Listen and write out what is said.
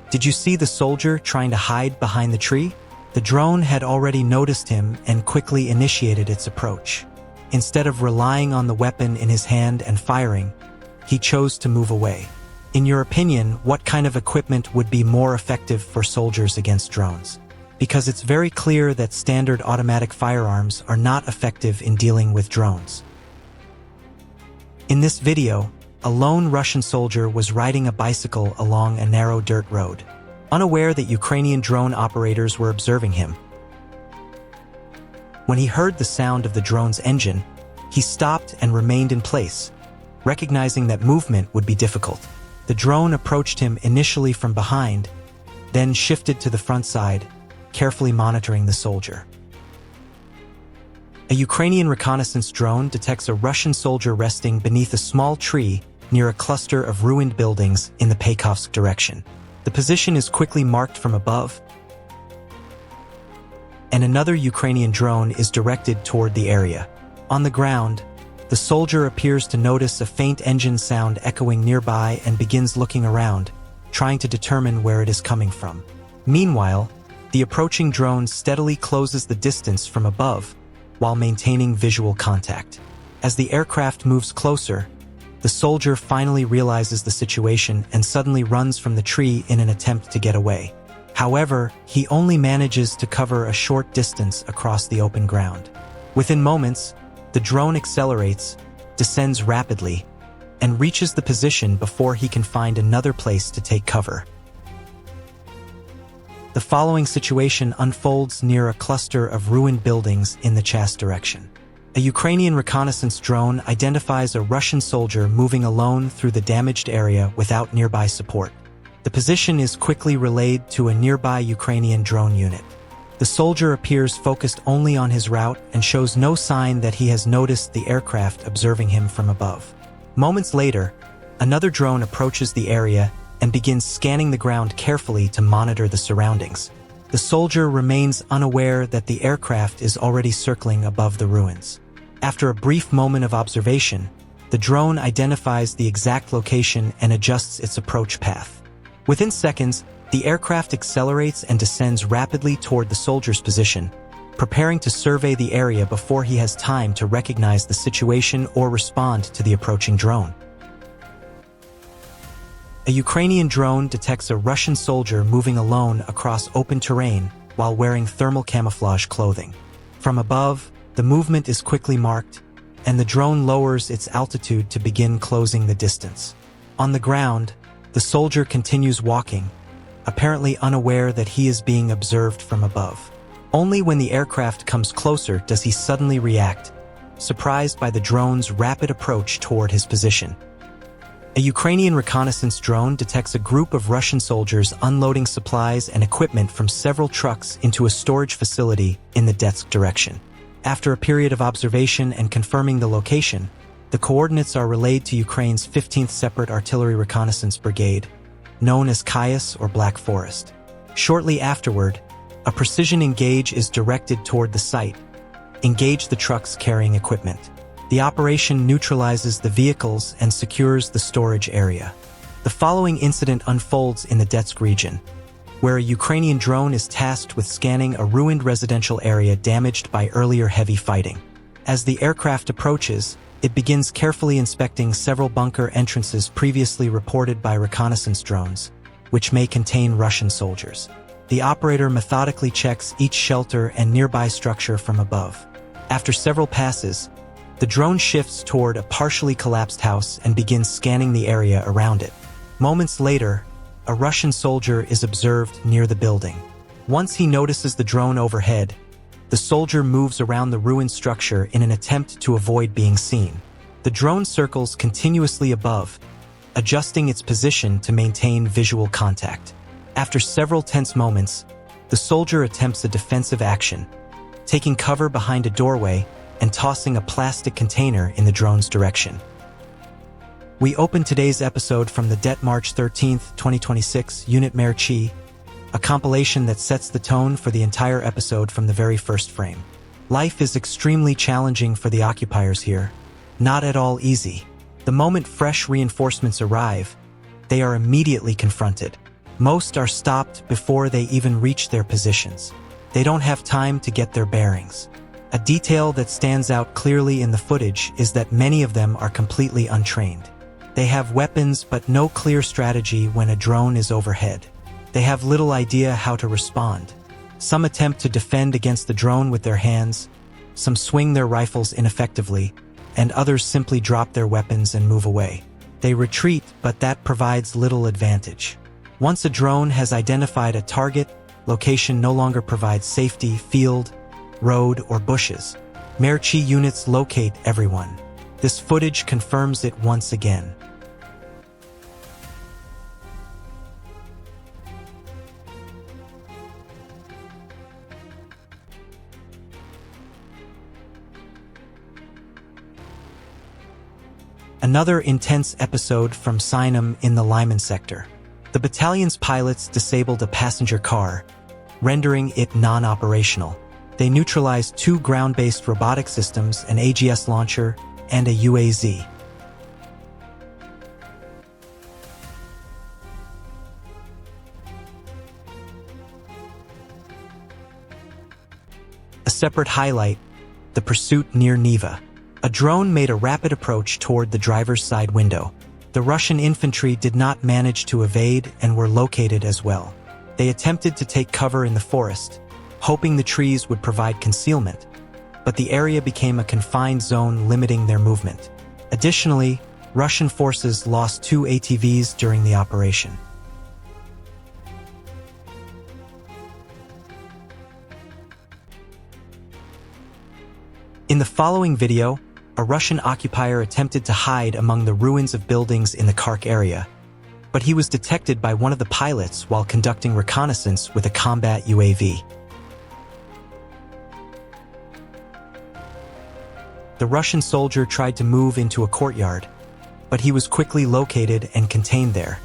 Did you see the soldier trying to hide behind the tree? The drone had already noticed him and quickly initiated its approach. Instead of relying on the weapon in his hand and firing, he chose to move away. In your opinion, what kind of equipment would be more effective for soldiers against drones? Because it's very clear that standard automatic firearms are not effective in dealing with drones. In this video, a lone Russian soldier was riding a bicycle along a narrow dirt road, unaware that Ukrainian drone operators were observing him. When he heard the sound of the drone's engine, he stopped and remained in place, recognizing that movement would be difficult. The drone approached him initially from behind, then shifted to the front side, carefully monitoring the soldier. A Ukrainian reconnaissance drone detects a Russian soldier resting beneath a small tree near a cluster of ruined buildings in the Pacovsk direction. The position is quickly marked from above, and another Ukrainian drone is directed toward the area. On the ground, the soldier appears to notice a faint engine sound echoing nearby and begins looking around, trying to determine where it is coming from. Meanwhile, the approaching drone steadily closes the distance from above while maintaining visual contact. As the aircraft moves closer, the soldier finally realizes the situation and suddenly runs from the tree in an attempt to get away. However, he only manages to cover a short distance across the open ground. Within moments, the drone accelerates, descends rapidly, and reaches the position before he can find another place to take cover. The following situation unfolds near a cluster of ruined buildings in the Chast direction. A Ukrainian reconnaissance drone identifies a Russian soldier moving alone through the damaged area without nearby support. The position is quickly relayed to a nearby Ukrainian drone unit. The soldier appears focused only on his route and shows no sign that he has noticed the aircraft observing him from above. Moments later, another drone approaches the area and begins scanning the ground carefully to monitor the surroundings. The soldier remains unaware that the aircraft is already circling above the ruins. After a brief moment of observation, the drone identifies the exact location and adjusts its approach path. Within seconds, the aircraft accelerates and descends rapidly toward the soldier's position, preparing to survey the area before he has time to recognize the situation or respond to the approaching drone. A Ukrainian drone detects a Russian soldier moving alone across open terrain while wearing thermal camouflage clothing. From above, the movement is quickly marked, and the drone lowers its altitude to begin closing the distance. On the ground, the soldier continues walking, apparently unaware that he is being observed from above. Only when the aircraft comes closer does he suddenly react, surprised by the drone's rapid approach toward his position. A Ukrainian reconnaissance drone detects a group of Russian soldiers unloading supplies and equipment from several trucks into a storage facility in the Detsk direction. After a period of observation and confirming the location, the coordinates are relayed to Ukraine's 15th Separate Artillery Reconnaissance Brigade, known as Kayas or Black Forest. Shortly afterward, a precision engage is directed toward the site. Engage the trucks carrying equipment. The operation neutralizes the vehicles and secures the storage area. The following incident unfolds in the Detsk region, where a Ukrainian drone is tasked with scanning a ruined residential area damaged by earlier heavy fighting. As the aircraft approaches, it begins carefully inspecting several bunker entrances previously reported by reconnaissance drones, which may contain Russian soldiers. The operator methodically checks each shelter and nearby structure from above. After several passes, the drone shifts toward a partially collapsed house and begins scanning the area around it. Moments later, a Russian soldier is observed near the building. Once he notices the drone overhead, the soldier moves around the ruined structure in an attempt to avoid being seen. The drone circles continuously above, adjusting its position to maintain visual contact. After several tense moments, the soldier attempts a defensive action, taking cover behind a doorway and tossing a plastic container in the drone's direction. We open today's episode from the Det March 13, 2026, Unit Merci, a compilation that sets the tone for the entire episode from the very first frame. Life is extremely challenging for the occupiers here, not at all easy. The moment fresh reinforcements arrive, they are immediately confronted. Most are stopped before they even reach their positions. They don't have time to get their bearings. A detail that stands out clearly in the footage is that many of them are completely untrained. They have weapons but no clear strategy when a drone is overhead. They have little idea how to respond. Some attempt to defend against the drone with their hands, some swing their rifles ineffectively, and others simply drop their weapons and move away. They retreat, but that provides little advantage. Once a drone has identified a target, location no longer provides safety, field, road, or bushes. Merchi units locate everyone. This footage confirms it once again. Another intense episode from Sinam in the Lyman sector. The battalion's pilots disabled a passenger car, rendering it non-operational. They neutralized 2 ground-based robotic systems, an AGS launcher, and a UAZ. A separate highlight, the pursuit near Neva. A drone made a rapid approach toward the driver's side window. The Russian infantry did not manage to evade and were located as well. They attempted to take cover in the forest, hoping the trees would provide concealment, but the area became a confined zone limiting their movement. Additionally, Russian forces lost 2 ATVs during the operation. In the following video, a Russian occupier attempted to hide among the ruins of buildings in the Kark area, but he was detected by one of the pilots while conducting reconnaissance with a combat UAV. The Russian soldier tried to move into a courtyard, but he was quickly located and contained there.